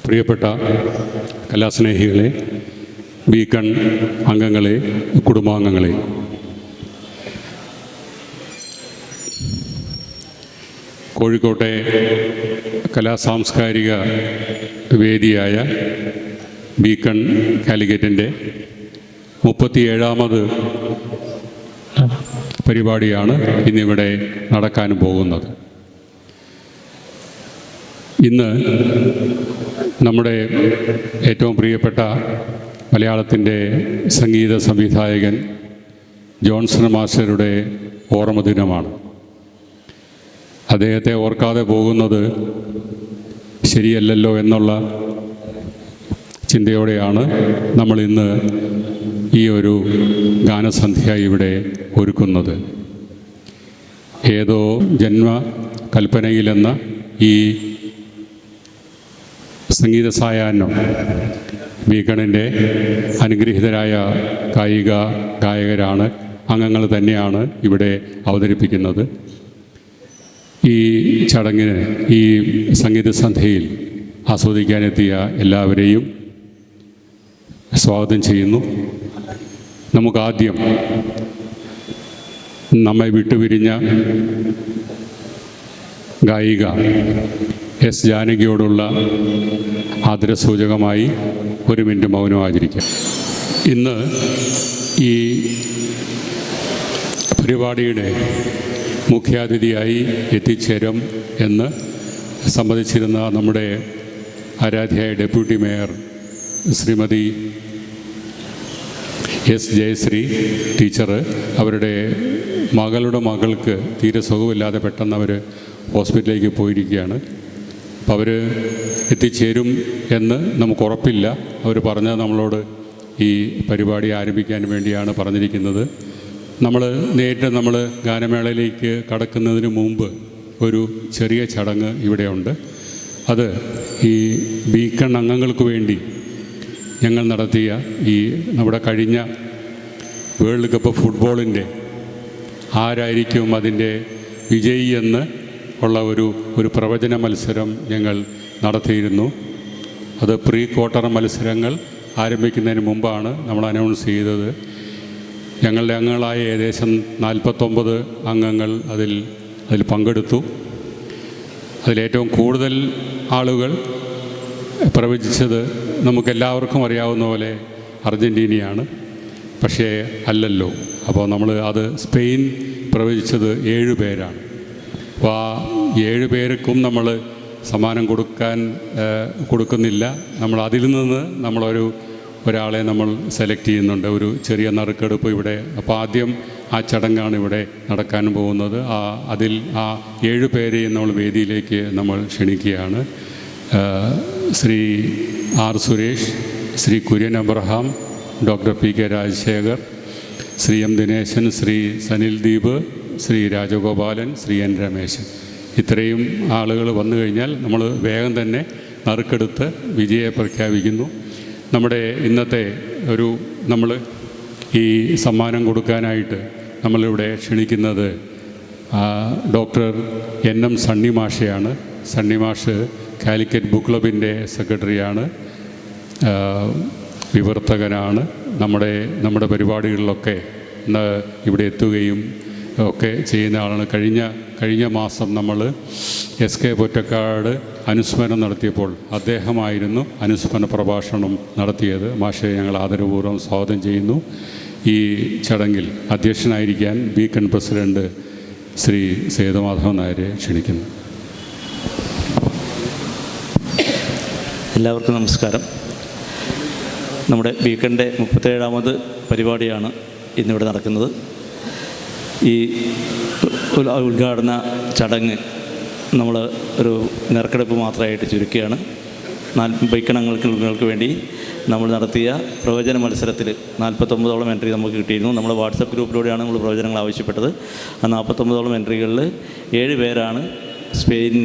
പ്രിയപ്പെട്ട കലാസ്നേഹികളെ, ബീക്കൺ അംഗങ്ങളെ, കുടുംബാംഗങ്ങളെ, കോഴിക്കോട്ടെ കലാസാംസ്കാരിക വേദിയായ ബീക്കൺ കാലിക്കറ്റിൻ്റെ 37ാമത് പരിപാടിയാണ് ഇന്നിവിടെ നടക്കാൻ പോകുന്നത്. ഇന്ന് നമ്മുടെ ഏറ്റവും പ്രിയപ്പെട്ട മലയാളത്തിൻ്റെ സംഗീത സംവിധായകൻ ജോൺസൺ മാസ്റ്ററുടെ ഓർമ്മ ദിനമാണ്. അദ്ദേഹത്തെ ഓർക്കാതെ പോകുന്നത് ശരിയല്ലല്ലോ എന്നുള്ള ചിന്തയോടെയാണ് നമ്മൾ ഇന്ന് ഈ ഒരു ഗാനസന്ധ്യ ഇവിടെ ഒരുക്കുന്നത്. ഏതോ ജന്മകൽപ്പനയിലെന്ന ഈ സംഗീത സായാഹ്നം ബീക്കണിൻ്റെ അനുഗ്രഹീതരായ ഗായകരാണ്, അംഗങ്ങൾ തന്നെയാണ് ഇവിടെ അവതരിപ്പിക്കുന്നത്. ഈ ചടങ്ങിന്, ഈ സംഗീത സന്ധ്യയിൽ ആസ്വദിക്കാനെത്തിയ എല്ലാവരെയും സ്വാഗതം ചെയ്യുന്നു. നമുക്കാദ്യം നമ്മെ വിട്ടുപിരിഞ്ഞ ഗായിക എസ് ജാനകിയോടുള്ള ആദരസൂചകമായി 1 മിനിറ്റ് മൗനം ആചരിക്കാം. ഇന്ന് ഈ പരിപാടിയുടെ മുഖ്യാതിഥിയായി എത്തിച്ചേരും എന്ന് സമ്മതിച്ചിരുന്ന നമ്മുടെ ആരാധ്യയായ deputy mayor Shrimati S Jayashree teacher, അവരുടെ മകളുടെ മകൾക്ക് തീരെ സുഖമില്ലാതെ പെട്ടെന്ന് അവർ ഹോസ്പിറ്റലിലേക്ക് പോയിരിക്കുകയാണ്. അപ്പോൾ അവർ എത്തിച്ചേരും എന്ന് നമുക്ക് ഉറപ്പില്ല. അവർ പറഞ്ഞത് നമ്മളോട് ഈ പരിപാടി ആരംഭിക്കാൻ വേണ്ടിയാണ് പറഞ്ഞിരിക്കുന്നത്. നമ്മൾ ഗാനമേളയിലേക്ക് കടക്കുന്നതിന് മുമ്പ് ഒരു ചെറിയ ചടങ്ങ് ഇവിടെയുണ്ട്. അത് ഈ ബീക്കൺ അംഗങ്ങൾക്ക് വേണ്ടി ഞങ്ങൾ നടത്തിയ ഈ നമ്മുടെ കഴിഞ്ഞ വേൾഡ് കപ്പ് ഫുട്ബോളിൻ്റെ ആരായിരിക്കും അതിൻ്റെ വിജയി എന്ന് ഉള്ള ഒരു പ്രവചന മത്സരം ഞങ്ങൾ നടത്തിയിരുന്നു. അത് പ്രീ ക്വാർട്ടർ മത്സരങ്ങൾ ആരംഭിക്കുന്നതിന് മുമ്പാണ് നമ്മൾ അനൗൺസ് ചെയ്തത്. ഞങ്ങളുടെ അംഗങ്ങളായ ഏകദേശം 49 അംഗങ്ങൾ അതിൽ പങ്കെടുത്തു. അതിലേറ്റവും കൂടുതൽ ആളുകൾ പ്രവചിച്ചത് നമുക്കെല്ലാവർക്കും അറിയാവുന്ന പോലെ അർജൻറ്റീനയാണ്. പക്ഷേ അല്ലല്ലോ. അപ്പോൾ അത് സ്പെയിൻ പ്രവചിച്ചത് 7 പേരാണ്. അപ്പോൾ ആ 7 പേർക്കും നമ്മൾ സമ്മാനം കൊടുക്കുന്നില്ല. നമ്മൾ അതിൽ നിന്ന് ഒരാളെ നമ്മൾ സെലക്ട് ചെയ്യുന്നുണ്ട്. ഒരു ചെറിയ നറുക്കെടുപ്പ് ഇവിടെ. അപ്പോൾ ആദ്യം ആ ചടങ്ങാണ് ഇവിടെ നടക്കാൻ പോകുന്നത്. അതിൽ ആ 7 പേരെയും നമ്മൾ വേദിയിലേക്ക് നമ്മൾ ക്ഷണിക്കുകയാണ്. Shri R Suresh, Shri Kurian Abraham, doctor P K Rajasekhar, Shri M Dineshan, Shri Sanil Deep, Shri Rajagopalan, Shri N Rameshan. ഇത്രയും ആളുകൾ വന്നു കഴിഞ്ഞാൽ നമ്മൾ വേഗം തന്നെ നറുക്കെടുത്ത് വിജയെ പ്രഖ്യാപിക്കുന്നു. നമ്മുടെ ഇന്നത്തെ നമ്മൾ ഈ സമ്മാനം കൊടുക്കാനായിട്ട് നമ്മളിവിടെ ക്ഷണിക്കുന്നത് ഡോക്ടർ എൻ.എം. സണ്ണി മാഷയാണ്. സണ്ണി മാഷ് കാലിക്കറ്റ് ബുക്ക് ക്ലബിൻ്റെ സെക്രട്ടറിയാണ്, വിവർത്തകനാണ്. നമ്മുടെ പരിപാടികളിലൊക്കെ ഇവിടെ എത്തുകയും ഒക്കെ ചെയ്യുന്ന ആളാണ്. കഴിഞ്ഞ മാസം നമ്മൾ എസ്.കെ. പൊറ്റക്കാട് അനുസ്മരണം നടത്തിയപ്പോൾ അദ്ദേഹമായിരുന്നു അനുസ്മരണ പ്രഭാഷണം നടത്തിയത്. മാഷെ ഞങ്ങൾ ആദരപൂർവ്വം സ്വാഗതം ചെയ്യുന്നു. ഈ ചടങ്ങിൽ അധ്യക്ഷനായിരിക്കാൻ ബീക്കൺ പ്രസിഡന്റ് ശ്രീ സേതുമാധവൻ നായരെ ക്ഷണിക്കുന്നു. എല്ലാവർക്കും നമസ്കാരം. നമ്മുടെ ബീക്കണിൻ്റെ 37ാമത് പരിപാടിയാണ് ഇന്നിവിടെ നടക്കുന്നത്. ഈ ഉദ്ഘാടന ചടങ്ങ് നമ്മൾ ഒരു നറുക്കെടുപ്പ് മാത്രമായിട്ട് ചുരുക്കുകയാണ്. ബീക്കൺ അംഗങ്ങൾക്ക് വേണ്ടി നമ്മൾ നടത്തിയ പ്രവചന മത്സരത്തിൽ 49ഓളം എൻട്രി നമുക്ക് കിട്ടിയിരുന്നു. നമ്മൾ വാട്സപ്പ് ഗ്രൂപ്പിലൂടെയാണ് നമ്മൾ പ്രവചനങ്ങൾ ആവശ്യപ്പെട്ടത്. ആ 49ഓളം എൻട്രികളിൽ 7 പേരാണ് സ്പെയിൻ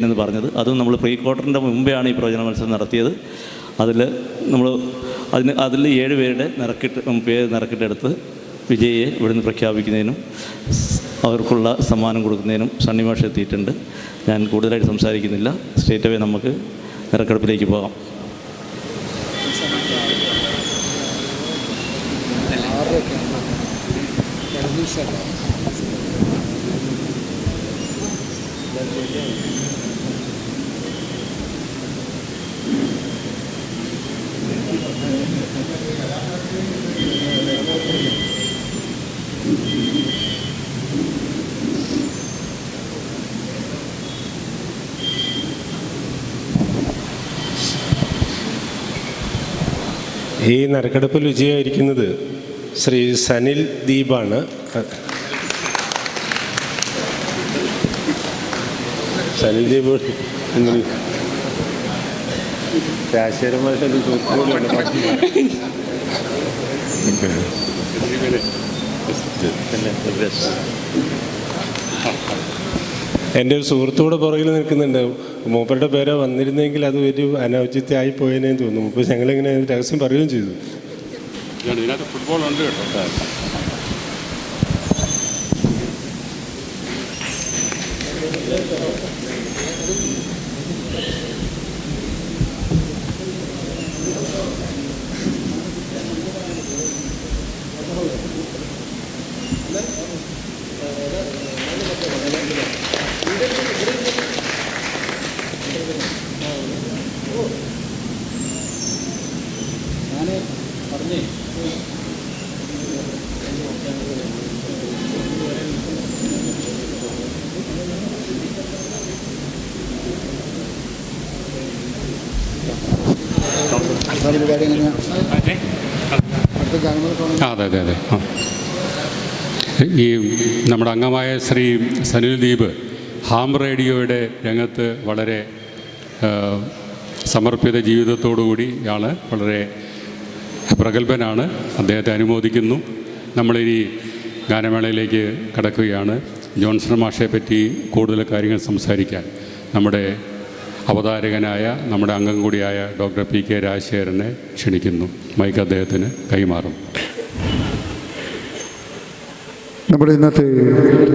എന്ന് പറഞ്ഞത്. അതും നമ്മൾ പ്രീ ക്വാർട്ടറിൻ്റെ മുമ്പെയാണ് ഈ പ്രവചന മത്സരം നടത്തിയത്. അതിൽ 7 പേരുടെ നറുക്കിട്ടെടുത്ത് വിജയിയെ ഇവിടുന്ന് പ്രഖ്യാപിക്കുന്നതിനും അവർക്കുള്ള സമ്മാനം കൊടുക്കുന്നതിനും സണ്ണി മാഷ് എത്തിയിട്ടുണ്ട്. ഞാൻ കൂടുതലായിട്ട് സംസാരിക്കുന്നില്ല. സ്റ്റേറ്റ് അവേ നമുക്ക് നറുക്കെടുപ്പിലേക്ക് പോകാം. ഈ നറുക്കെടുപ്പിൽ വിജയമായിരിക്കുന്നത് ശ്രീ സനിൽ ദീപാണ്. സനിൽ ദീപ് രാജശേഖരമായിട്ട് എൻ്റെ ഒരു സുഹൃത്തുകൂടെ പുറകിൽ നിൽക്കുന്നുണ്ട്. മൂപ്പരുടെ പേര് വന്നിരുന്നെങ്കിൽ അത് ഒരു അനൗചിത്യമായി പോയതിനേന്ന് തോന്നുന്നു. മൂപ്പർ ഞങ്ങളിങ്ങനെ രഹസ്യം പറയുകയും ചെയ്തു. ഫുട്ബോൾ ഉണ്ട് കേട്ടോ. അതെ അതെ അതെ. ഈ നമ്മുടെ അംഗമായ ശ്രീ സനിൽ ദീപ് ഹാം റേഡിയോയുടെ രംഗത്ത് വളരെ സമർപ്പിത ജീവിതത്തോടുകൂടി ഇയാൾ വളരെ പ്രഗത്ഭനാണ്. അദ്ദേഹത്തെ അനുമോദിക്കുന്നു. നമ്മളിനി ഗാനമേളയിലേക്ക് കടക്കുകയാണ്. ജോൺസൺ മാഷെ പറ്റി കൂടുതൽ കാര്യങ്ങൾ സംസാരിക്കാൻ നമ്മുടെ അവതാരകനായ നമ്മുടെ അംഗം കൂടിയായ ഡോക്ടർ PK രാജശേഖരനെ ക്ഷണിക്കുന്നു. മൈക്ക് അദ്ദേഹത്തിന് കൈമാറും. നമ്മുടെ ഇന്നത്തെ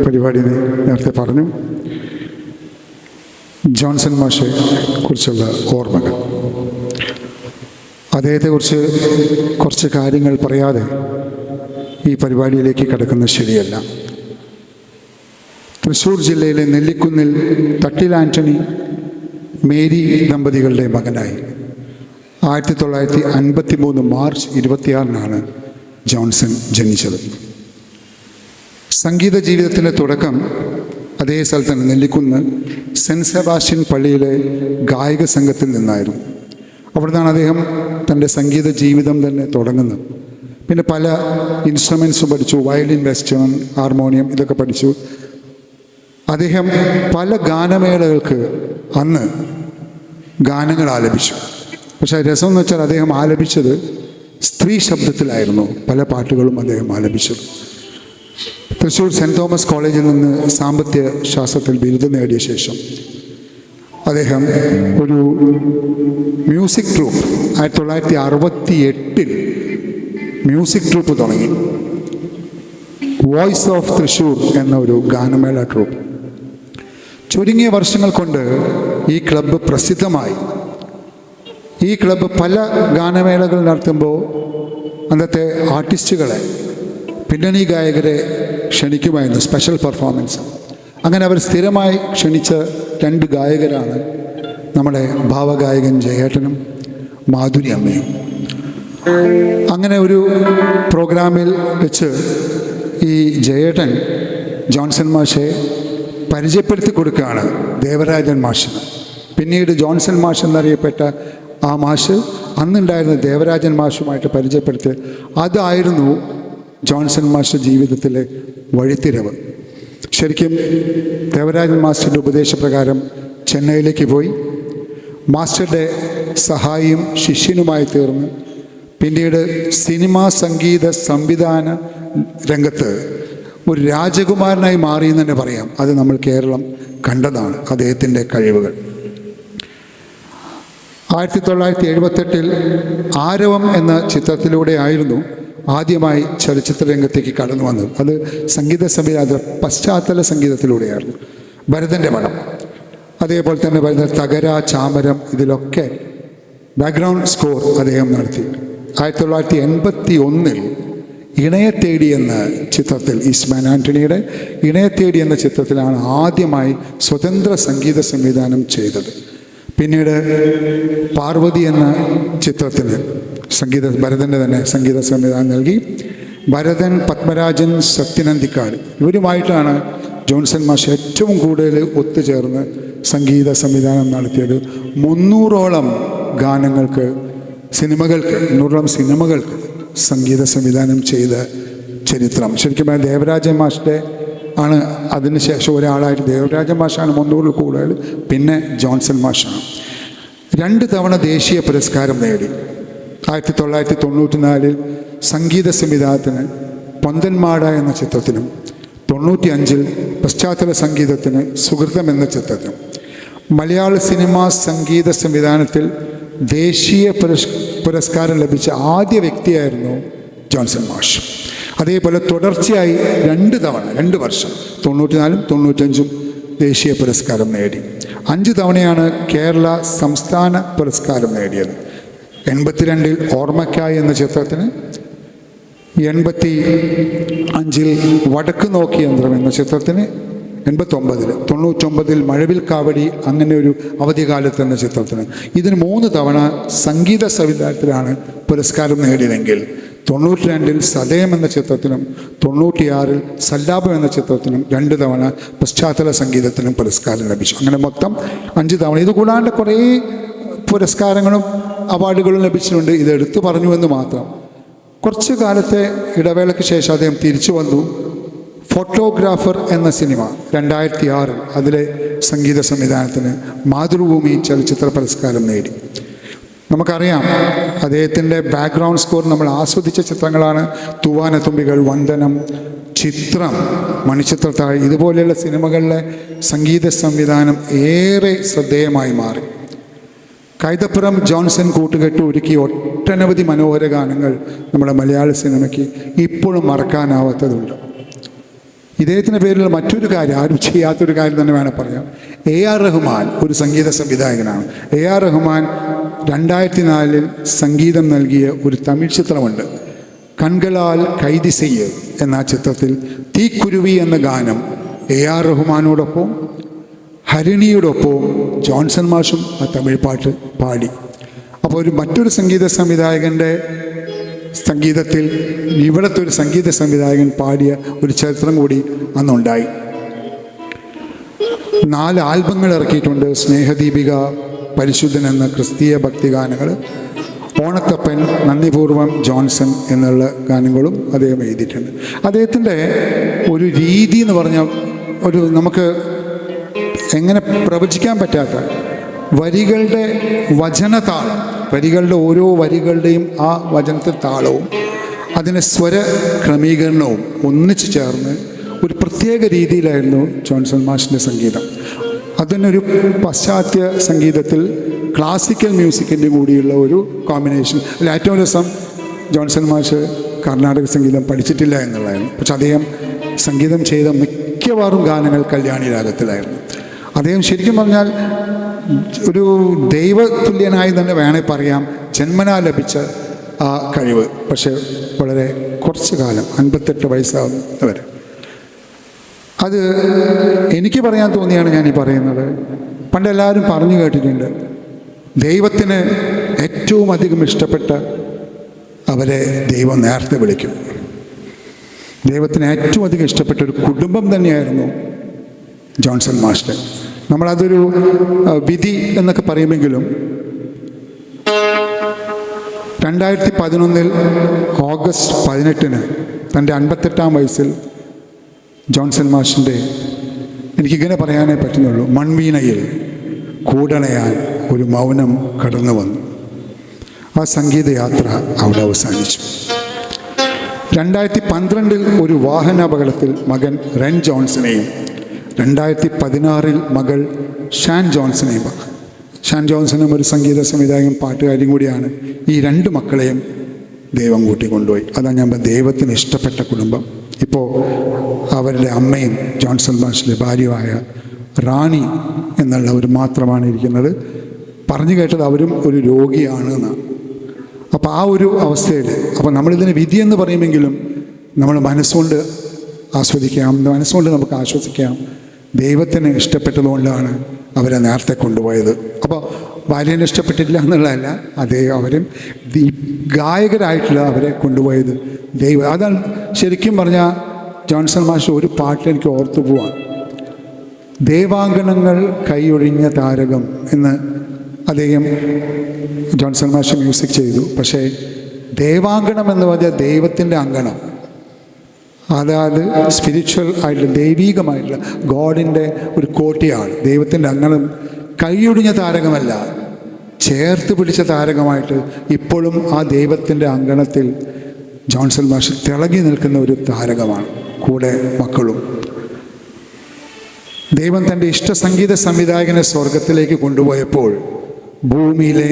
പരിപാടി നേരത്തെ പറഞ്ഞു, ജോൺസൺ മാഷെ കുറിച്ചുള്ള ഓർമ്മകൾ. അദ്ദേഹത്തെക്കുറിച്ച് കുറച്ച് കാര്യങ്ങൾ പറയാതെ ഈ പരിപാടിയിലേക്ക് കടക്കുന്നത് ശരിയല്ല. തൃശ്ശൂർ ജില്ലയിലെ നെല്ലിക്കുന്നിൽ തട്ടിൽ ആൻ്റണി മേരി ദമ്പതികളുടെ മകനായി 1953 മാർച്ച് 26 ജോൺസൺ ജനിച്ചത്. സംഗീത ജീവിതത്തിൻ്റെ തുടക്കം അതേ സ്ഥലത്ത് തന്നെ നെല്ലിക്കുന്ന് സെൻറ്റ് സെബാസ്റ്റ്യൻ പള്ളിയിലെ ഗായക സംഘത്തിൽ നിന്നായിരുന്നു. അവിടെ നിന്നാണ് അദ്ദേഹം തൻ്റെ സംഗീത ജീവിതം തന്നെ തുടങ്ങുന്നത്. പിന്നെ പല ഇൻസ്ട്രുമെൻസും പഠിച്ചു. വയലിൻ, വെസ്റ്റേൺ, ഹാർമോണിയം ഇതൊക്കെ പഠിച്ചു. അദ്ദേഹം പല ഗാനമേളകൾക്ക് അന്ന് ഗാനങ്ങൾ ആലപിച്ചു. പക്ഷേ രസം എന്ന് വെച്ചാൽ അദ്ദേഹം ആലപിച്ചത് സ്ത്രീ ശബ്ദത്തിലായിരുന്നു പല പാട്ടുകളും അദ്ദേഹം ആലപിച്ചത്. തൃശ്ശൂർ സെൻറ്റ് തോമസ് കോളേജിൽ നിന്ന് സാമ്പത്തിക ശാസ്ത്രത്തിൽ ബിരുദം നേടിയ ശേഷം അദ്ദേഹം ഒരു മ്യൂസിക് ട്രൂപ്പ് 1968 മ്യൂസിക് ട്രൂപ്പ് തുടങ്ങി. വോയിസ് ഓഫ് തൃശ്ശൂർ എന്ന ഒരു ഗാനമേള ട്രൂപ്പ്. ചുരുങ്ങിയ വർഷങ്ങൾ കൊണ്ട് ഈ ക്ലബ്ബ് പ്രസിദ്ധമായി. ഈ ക്ലബ്ബ് പല ഗാനമേളകൾ നടത്തുമ്പോൾ അന്നത്തെ ആർട്ടിസ്റ്റുകളെ, പിന്നണി ഗായകരെ ക്ഷണിക്കുമായിരുന്നു, സ്പെഷ്യൽ പെർഫോമൻസ്. അങ്ങനെ അവർ സ്ഥിരമായി ക്ഷണിച്ച 2 ഗായകരാണ് നമ്മുടെ ഭാവഗായകൻ ജയേട്ടനും മാധുരി അമ്മയും. അങ്ങനെ ഒരു പ്രോഗ്രാമിൽ വെച്ച് ഈ ജയേട്ടൻ ജോൺസൺ മാഷെ പരിചയപ്പെടുത്തി കൊടുക്കുകയാണ് ദേവരാജൻ മാഷിന്. പിന്നീട് ജോൺസൺ മാഷ് എന്നറിയപ്പെട്ട ആ മാഷ് അന്നുണ്ടായിരുന്ന ദേവരാജൻ മാഷുമായിട്ട് പരിചയപ്പെടുത്തി. അതായിരുന്നു ജോൺസൺ മാഷ് ജീവിതത്തിലെ വഴിത്തിരിവ്. ശരിക്കും ദേവരാജൻ മാസ്റ്ററുടെ ഉപദേശപ്രകാരം ചെന്നൈയിലേക്ക് പോയി മാസ്റ്ററുടെ സഹായിയും ശിഷ്യനുമായി തീർന്ന് പിന്നീട് സിനിമാ സംഗീത സംവിധാന രംഗത്ത് ഒരു രാജകുമാരനായി മാറിയെന്ന് തന്നെ പറയാം. അത് നമ്മൾ കേരളം കണ്ടതാണ് അദ്ദേഹത്തിൻ്റെ കഴിവുകൾ. 1978 ആരവം എന്ന ചിത്രത്തിലൂടെ ആയിരുന്നു ആദ്യമായി ചലച്ചിത്ര രംഗത്തേക്ക് കടന്നു വന്നത്. അത് സംഗീത സംവിധാന പശ്ചാത്തല സംഗീതത്തിലൂടെയായിരുന്നു. ഭരതൻ്റെ പടം. അതേപോലെ തന്നെ വരുന്ന തകര, ചാമരം, ഇതിലൊക്കെ ബാക്ക്ഗ്രൗണ്ട് സ്കോർ അദ്ദേഹം നടത്തി. 1981 ഇണയെ തേടി എന്ന ചിത്രത്തിൽ, ഈസ്റ്റ്മാൻ ആൻ്റണിയുടെ ഇണയെ തേടി എന്ന ചിത്രത്തിലാണ് ആദ്യമായി സ്വതന്ത്ര സംഗീത സംവിധാനം ചെയ്തത്. പിന്നീട് പാർവതി എന്ന ചിത്രത്തിന് ഭരതൻ്റെ തന്നെ സംഗീത സംവിധാനം നൽകി. ഭരതൻ, പത്മരാജൻ, സത്യനന്ദിക്കാട് ഇവരുമായിട്ടാണ് ജോൺസൺ മാഷ് ഏറ്റവും കൂടുതൽ ഒത്തുചേർന്ന് സംഗീത സംവിധാനം നടത്തിയത്. 300ഓളം ഗാനങ്ങൾക്ക്, 300ഓളം സിനിമകൾക്ക് സംഗീത സംവിധാനം ചെയ്ത ചരിത്രം. ശരിക്കും ദേവരാജ മാഷിൻ്റെ ആണ് അതിനുശേഷം ഒരാളായിട്ട് ദേവരാജ മാഷാണ് 300 കൂടുതൽ, പിന്നെ ജോൺസൺ മാഷാണ്. 2 തവണ ദേശീയ പുരസ്കാരം നേടി. 1994 സംഗീത സംവിധാനത്തിന് പൊന്തന്മാട എന്ന ചിത്രത്തിനും 95 പശ്ചാത്തല സംഗീതത്തിന് സുഹൃതം എന്ന ചിത്രത്തിനും. മലയാള സിനിമാ സംഗീത സംവിധാനത്തിൽ ദേശീയ പുരസ്കാരം ലഭിച്ച ആദ്യ വ്യക്തിയായിരുന്നു ജോൺസൺ മാഷ്. അതേപോലെ തുടർച്ചയായി 2 തവണ 2 വർഷം 94 95 ദേശീയ പുരസ്കാരം നേടി. 5 തവണയാണ് കേരള സംസ്ഥാന പുരസ്കാരം നേടിയത്. 82 ഓർമ്മയ്ക്കായി എന്ന ചിത്രത്തിന്, 85 വടക്ക് നോക്കി യന്ത്രം എന്ന ചിത്രത്തിന്, 99 മഴവിൽ കാവടി അങ്ങനെ ഒരു അവധികാലത്ത് എന്ന ചിത്രത്തിന്. ഇതിന് 3 തവണ സംഗീത സംവിധാനത്തിലാണ് പുരസ്കാരം നേടിയതെങ്കിൽ 92 സദയം എന്ന ചിത്രത്തിനും 96 സല്ലാപം എന്ന ചിത്രത്തിനും 2 തവണ പശ്ചാത്തല സംഗീതത്തിനും പുരസ്കാരം ലഭിച്ചു. അങ്ങനെ മൊത്തം 5 തവണ. ഇത് കൂടാണ്ട് കുറേ പുരസ്കാരങ്ങളും അവാർഡുകളും ലഭിച്ചിട്ടുണ്ട്. ഇത് എടുത്തു പറഞ്ഞുവെന്ന് മാത്രം. കുറച്ച് കാലത്തെ ഇടവേളയ്ക്ക് ശേഷം അദ്ദേഹം തിരിച്ചു വന്നു. ഫോട്ടോഗ്രാഫർ എന്ന സിനിമ 2006 അതിലെ സംഗീത സംവിധാനത്തിന് മാതൃഭൂമി ചലച്ചിത്ര പുരസ്കാരം നേടി. നമുക്കറിയാം അദ്ദേഹത്തിൻ്റെ ബാക്ക്ഗ്രൗണ്ട് സ്കോർ നമ്മൾ ആസ്വദിച്ച ചിത്രങ്ങളാണ് തൂവാനത്തുമ്പികൾ, വന്ദനം, ചിത്രം, മണിച്ചിത്രത്താഴ്, ഇതുപോലെയുള്ള സിനിമകളിലെ സംഗീത സംവിധാനം ഏറെ ശ്രദ്ധേയമായി മാറി. കൈതപ്പുറം ജോൺസൺ കൂട്ടുകെട്ട് ഒരുക്കി ഒട്ടനവധി മനോഹര ഗാനങ്ങൾ നമ്മുടെ മലയാള സിനിമയ്ക്ക് ഇപ്പോഴും മറക്കാനാവാത്തതുണ്ട്. ഇദ്ദേഹത്തിൻ്റെ പേരിൽ മറ്റൊരു കാര്യം, ആരും ചെയ്യാത്തൊരു കാര്യം തന്നെ വേണം പറയാം. AR റഹ്മാൻ ഒരു സംഗീത സംവിധായകനാണ്. AR റഹ്മാൻ 2004 സംഗീതം നൽകിയ ഒരു തമിഴ് ചിത്രമുണ്ട്, കൺകളാൽ കൈതി ചെയ്യ് എന്ന ചിത്രത്തിൽ തീക്കുരുവി എന്ന ഗാനം AR റഹ്മാനോടൊപ്പം ഹരിണിയോടൊപ്പം ജോൺസൺ മാഷും ആ തമിഴ് പാട്ട് പാടി. അപ്പോൾ മറ്റൊരു സംഗീത സംവിധായകൻ്റെ സംഗീതത്തിൽ ഇവിടുത്തെ ഒരു സംഗീത സംവിധായകൻ പാടിയ ഒരു ചരിത്രം കൂടി അന്നുണ്ടായി. 4 ആൽബങ്ങൾ ഇറക്കിയിട്ടുണ്ട്. സ്നേഹദീപിക, പരിശുദ്ധൻ എന്ന ക്രിസ്തീയ ഭക്തിഗാനങ്ങൾ, ഓണത്തപ്പൻ, നന്ദിപൂർവം ജോൺസൺ എന്നുള്ള ഗാനങ്ങളും അദ്ദേഹം എഴുതിയിട്ടുണ്ട്. അദ്ദേഹത്തിൻ്റെ ഒരു രീതി എന്ന് പറഞ്ഞാൽ ഒരു നമുക്ക് എങ്ങനെ പ്രവചിക്കാൻ പറ്റാത്ത വരികളുടെ വചനതാളം, വരികളുടെ ഓരോ വരികളുടെയും ആ വചനത്തെ താളവും അതിന് സ്വര ക്രമീകരണവും ഒന്നിച്ചു ചേർന്ന് ഒരു പ്രത്യേക രീതിയിലായിരുന്നു ജോൺസൺ മാഷിൻ്റെ സംഗീതം. അതിനൊരു പാശ്ചാത്യ സംഗീതത്തിൽ ക്ലാസിക്കൽ മ്യൂസിക്കിൻ്റെ കൂടിയുള്ള ഒരു കോമ്പിനേഷൻ. അതിൽ ഏറ്റവും രസം ജോൺസൺ മാഷ് കർണാടക സംഗീതം പഠിച്ചിട്ടില്ല എന്നുള്ളതായിരുന്നു. പക്ഷെ അദ്ദേഹം സംഗീതം ചെയ്ത മിക്കവാറും ഗാനങ്ങൾ കല്യാണി രാഗത്തിലായിരുന്നു. അദ്ദേഹം ശരിക്കും പറഞ്ഞാൽ ഒരു ദൈവതുല്യനായി തന്നെ വേണേൽ പറയാം. ജന്മനാ ലഭിച്ച ആ കഴിവ്. പക്ഷെ വളരെ കുറച്ച് കാലം, 58 വയസ്സാവുന്നവരെ, അത് എനിക്ക് പറയാൻ തോന്നിയാണ് ഞാൻ ഈ പറയുന്നത്. പണ്ടെല്ലാവരും പറഞ്ഞു കേട്ടിട്ടുണ്ട്, ദൈവത്തിന് ഏറ്റവും അധികം ഇഷ്ടപ്പെട്ട അവരെ ദൈവം നേരത്തെ വിളിക്കും. ദൈവത്തിന് ഏറ്റവും അധികം ഇഷ്ടപ്പെട്ട ഒരു കുടുംബം തന്നെയായിരുന്നു ജോൺസൺ മാസ്റ്റർ. നമ്മളതൊരു വിധി എന്നൊക്കെ പറയുമെങ്കിലും 2011 ഓഗസ്റ്റ് 18 തൻ്റെ 58-ാം വയസ്സിൽ ജോൺസൺ മാഷിൻ്റെ, എനിക്കിങ്ങനെ പറയാനേ പറ്റുന്നുള്ളൂ, മൺവീണയിൽ കൂടണയാൻ ഒരു മൗനം കടന്നു വന്നു. ആ സംഗീതയാത്ര അവിടെ അവസാനിച്ചു. 2012 ഒരു വാഹനാപകടത്തിൽ മകൻ റെൻ ജോൺസണെയും 2016 മകൾ ഷാൻ ജോൺസണെയും, ഷാൻ ജോൺസണും ഒരു സംഗീത സംവിധായകൻ പാട്ടുകാരിയും കൂടിയാണ്, ഈ 2 മക്കളെയും ദൈവം കൂട്ടിക്കൊണ്ടുപോയി. അതാണ് ഞാൻ ദൈവത്തിന് ഇഷ്ടപ്പെട്ട കുടുംബം. ഇപ്പോൾ അവരുടെ അമ്മയും ജോൺസൺ മാഷിൻ്റെ ഭാര്യയുമായ റാണി എന്നുള്ളവർ മാത്രമാണ് ഇരിക്കുന്നത്. പറഞ്ഞു കേട്ടത് അവരും ഒരു രോഗിയാണ് എന്നാണ്. അപ്പോൾ ആ ഒരു അവസ്ഥയിൽ അപ്പോൾ നമ്മളിതിനെ വിധിയെന്ന് പറയുമെങ്കിലും നമ്മൾ മനസ്സുകൊണ്ട് ആസ്വദിക്കാം, മനസ്സുകൊണ്ട് നമുക്ക് ആശ്വസിക്കാം. ദൈവത്തിന് ഇഷ്ടപ്പെട്ടതുകൊണ്ടാണ് അവരെ നേരത്തെ കൊണ്ടുപോയത്. അപ്പോൾ ഭാര്യനെ ഇഷ്ടപ്പെട്ടില്ല എന്നുള്ളതല്ല, അവരും ഗായകരായിട്ടുള്ള അവരെ കൊണ്ടുപോയത് ദൈവം. അതാണ് ശരിക്കും പറഞ്ഞാൽ ജോൺസൺ മാഷ് ഒരു പാട്ട് എനിക്ക് ഓർത്തു പോവാണ്. ദേവാങ്കണങ്ങൾ കൈയൊഴിഞ്ഞ താരകം എന്ന് അദ്ദേഹം ജോൺസൺ മാഷ് മ്യൂസിക് ചെയ്തു. പക്ഷേ ദേവാങ്കണം എന്ന് പറഞ്ഞാൽ ദൈവത്തിൻ്റെ അങ്കണം, അതായത് സ്പിരിച്വൽ ആയിട്ടുള്ള ദൈവീകമായിട്ടുള്ള ഗോഡിൻ്റെ ഒരു കോട്ടയാണ്. ദൈവത്തിൻ്റെ അങ്കണം കൈയൊടിഞ്ഞ താരകമല്ല, ചേർത്ത് പിടിച്ച താരകമായിട്ട് ഇപ്പോഴും ആ ദൈവത്തിൻ്റെ അങ്കണത്തിൽ ജോൺസൺ മാഷ് തിളങ്ങി നിൽക്കുന്ന ഒരു താരകമാണ്. കൂടെ മക്കളും. ദൈവം തൻ്റെ ഇഷ്ട സംഗീത സംവിധായകനെ സ്വർഗത്തിലേക്ക് കൊണ്ടുപോയപ്പോൾ ഭൂമിയിലെ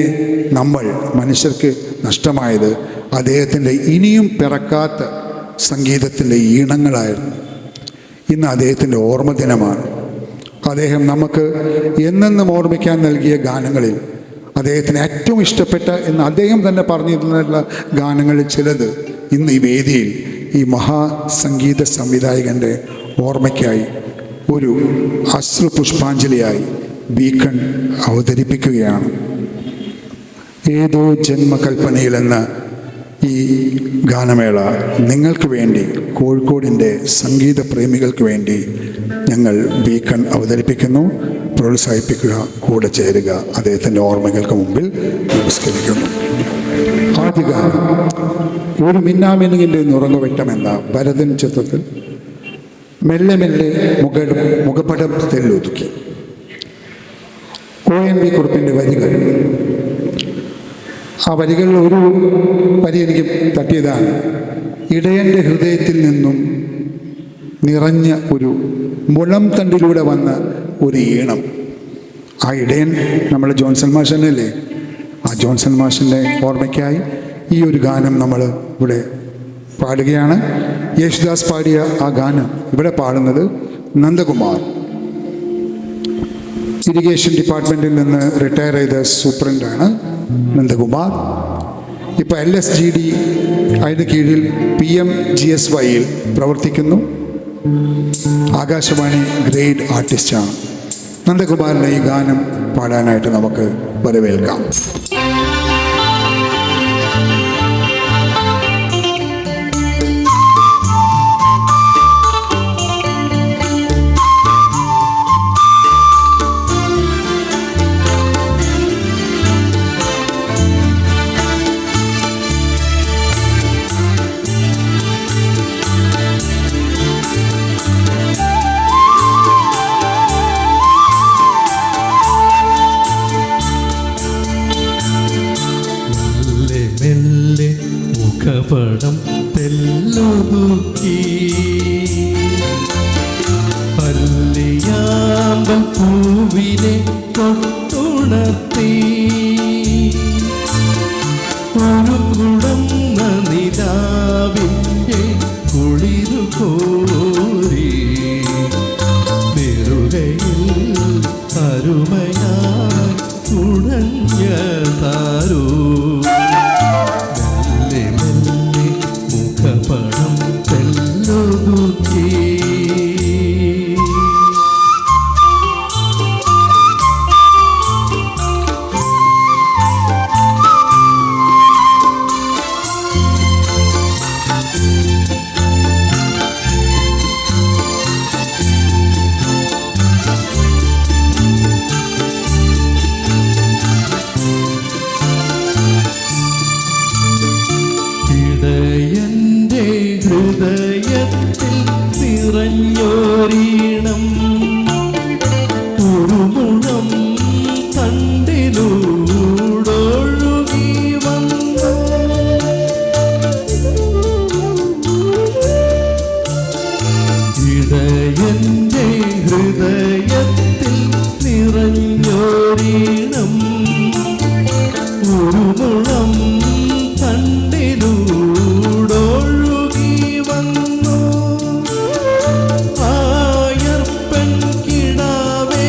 നമ്മൾ മനുഷ്യർക്ക് നഷ്ടമായത് അദ്ദേഹത്തിൻ്റെ ഇനിയും പിറക്കാത്ത സംഗീതത്തിൻ്റെ ഈണങ്ങളായിരുന്നു. ഇന്ന് അദ്ദേഹത്തിൻ്റെ ഓർമ്മ ദിനമാണ്. അദ്ദേഹം നമുക്ക് എന്നെന്നും ഓർമ്മിക്കാൻ നൽകിയ ഗാനങ്ങളിൽ അദ്ദേഹത്തിന് ഏറ്റവും ഇഷ്ടപ്പെട്ട എന്ന് അദ്ദേഹം തന്നെ പറഞ്ഞിരുന്നുള്ള ഗാനങ്ങളിൽ ചിലത് ഇന്ന് ഈ വേദിയിൽ ഈ മഹാസംഗീത സംവിധായകൻ്റെ ഓർമ്മയ്ക്കായി ഒരു അശ്രുപുഷ്പാഞ്ജലിയായി ബീക്കൺ അവതരിപ്പിക്കുകയാണ്. ഏതോ ജന്മകൽപ്പനയിലെന്ന ഈ ഗാനമേള നിങ്ങൾക്ക് വേണ്ടി, കോഴിക്കോടിൻ്റെ സംഗീത പ്രേമികൾക്ക് വേണ്ടി ഞങ്ങൾ ബീക്കൺ അവതരിപ്പിക്കുന്നു. പ്രോത്സാഹിപ്പിക്കുക, കൂടെ ചേരുക. അദ്ദേഹത്തിൻ്റെ ഓർമ്മകൾക്ക് മുമ്പിൽ നമസ്കരിക്കുന്നു. ആദ്യ ഗാനം ഒരു മിന്നാമിനുങ്ങിൻ്റെ നുറങ്ങുവെട്ടമെന്ന ഭരതൻ ചിത്രത്തിൽ മെല്ലെ മെല്ലെ മുഖപടം തെല്ലൊതുക്കി. ONV കുറുപ്പിൻ്റെ വരികൾ. ആ വരികളിൽ ഒരു വരി എനിക്ക് തട്ടിയതാണ്. ഇടയൻ്റെ ഹൃദയത്തിൽ നിന്നും നിറഞ്ഞ ഒരു മുളം തണ്ടിലൂടെ വന്ന ഒരു ഈണം. ആ ഇടയൻ നമ്മുടെ ജോൺസൺ മാഷ് തന്നെയല്ലേ? ആ ജോൺസൺ മാഷിൻ്റെ ഓർമ്മയ്ക്കായി ഈ ഒരു ഗാനം നമ്മൾ ഇവിടെ പാടുകയാണ്. യേശുദാസ് പാടിയ ആ ഗാനം ഇവിടെ പാടുന്നത് നന്ദകുമാർ, ഇറിഗേഷൻ ഡിപ്പാർട്ട്മെൻറ്റിൽ നിന്ന് റിട്ടയർ ചെയ്ത സൂപ്രണ്ടാണ് നന്ദകുമാർ. ഇപ്പോൾ LSGD അതിന് കീഴിൽ PMGSYയിൽ പ്രവർത്തിക്കുന്നു. ആകാശവാണി ഗ്രേഡ് ആർട്ടിസ്റ്റാണ്. നന്ദകുമാറിൻ്റെ ഈ ഗാനം പാടാനായിട്ട് നമുക്ക് വരവേൽക്കാം. പടം തെല്ലൊതുക്കി പല്ലിയാമ്പൽ പൂവിനെ തൊട്ടുണർത്തി ഒരു കുടന്ന നിലാവിൻ്റെ കുളിരു കോരി നെറുകയിൽ അരുമയായി തുണഞ്ഞ താരോ പടം തെല്ലൊതുക്കി. ഹൃദയത്തിൽ നിറഞ്ഞോരീണം ഉറുമുളം തണ്ടിലൂടൊഴുകി വന്നു ഇടയൻ്റെ ഹൃദയത്തിൽ നിറഞ്ഞോരീണം ഉറുമുളം തണ്ടിലൂടൊഴുകി വന്നു ആയർപ്പൻ കിടാവേ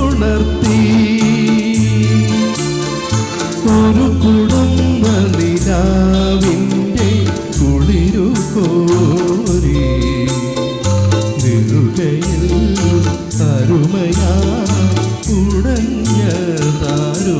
ഉണർത്തി ഒരു കുടുംബ നിലാവിൻ്റെ കുളിരു കോരി നെറുകയിൽ അരുമയാ ഉടഞ്ഞതാരോ